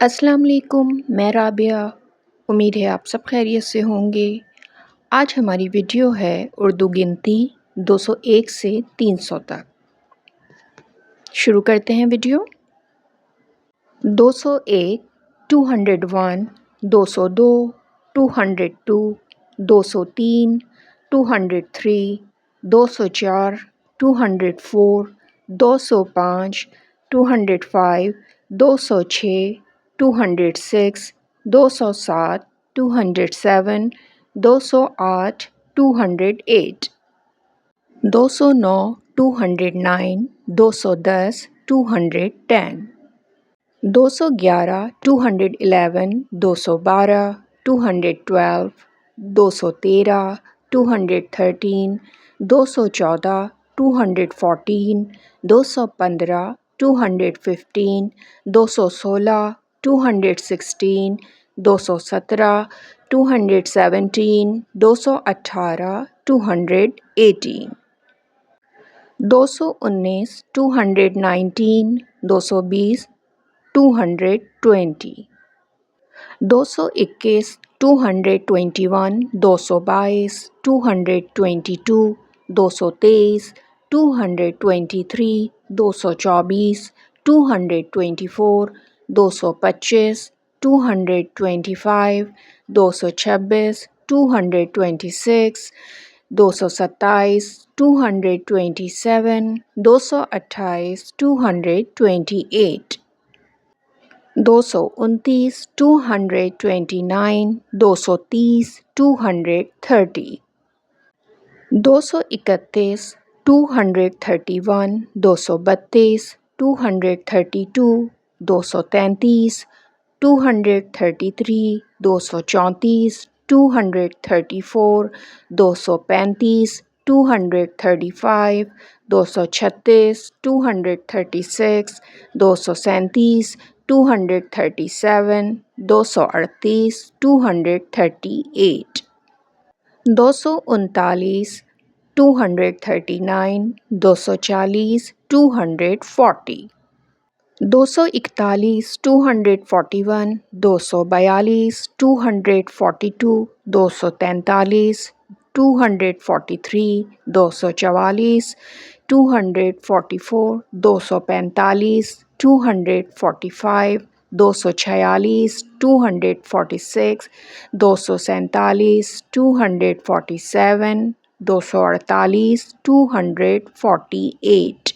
السلام علیکم، میں رابعہ۔ امید ہے آپ سب خیریت سے ہوں گے۔ آج ہماری ویڈیو ہے اردو گنتی 201 سے 300 تک۔ شروع کرتے ہیں ویڈیو۔ 201 201 202 202 203 203 204 204 205 205 206 206 207 207 208 208 209 209 210 210 211 211 212 212 213 213 214 214 215 215 216 216 217 217 218 218 219 219 220 220 221 221 222 222 223 223 224 224 225 225 226 226 227 227 228 228 229 229 230 230 231 231 232 232 233 233 234 234 235 235 236 236 237 237 238 238 239 239 240 240 241 241 242 242 243 243 244 244 245 245 246 246 247 247 248 248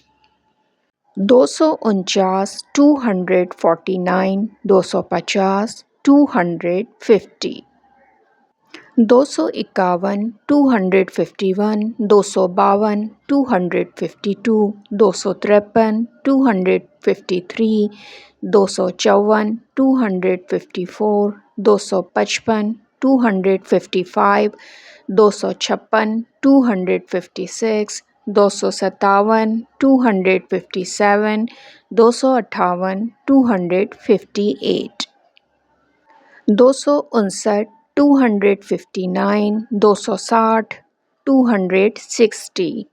249 249 250 250 251 251 252 252 253 253 254 254 255 255 256 256 257 257 258 258 259 259 260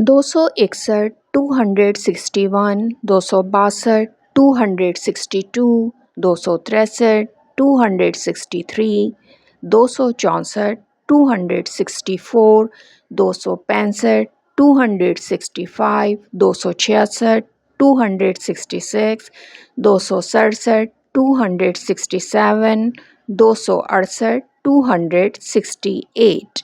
260 261 261 262 262 263 263 264 264 265 265 266 266 267 267 268 268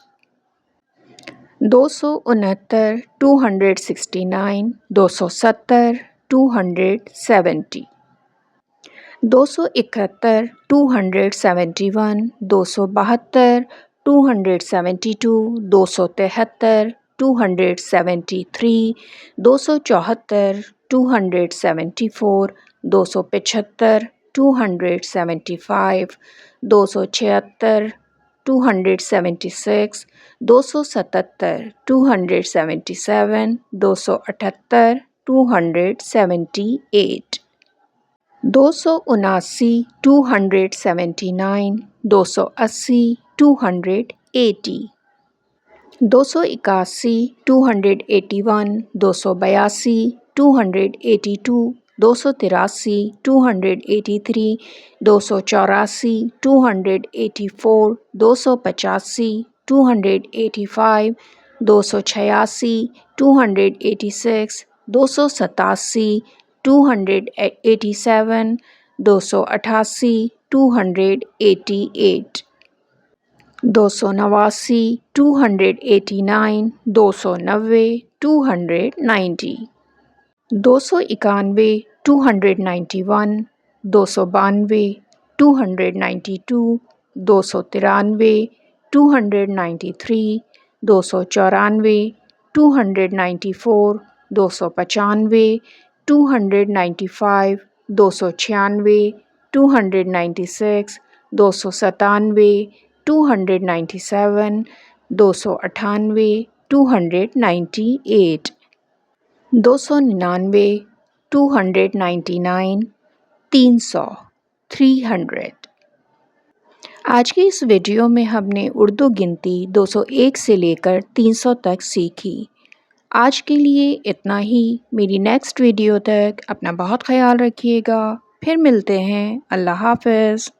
269 269 270 270 271 271 272 272 273 273 274 274 275 275 276 276 277 277 278 278 279 279 280 280 281 281 282 282 283, 283, 284, 284, 285, 285, 286, 286, 287, 287, 288, 288, 289, 289, 290, 290, 291, 291, 292, 292, 293, 293, 294, 294, 295, 295, 296, 296, 297, 297, 298, 298, 299, 299, 300, 300. आज की इस वीडियो में हमने उर्दू गिनती 201 से लेकर 300 तक सीखी। आज के लिए इतना ही। मेरी नेक्स्ट वीडियो तक अपना बहुत ख्याल रखिएगा। फिर मिलते हैं। अल्लाह हाफ़िज़।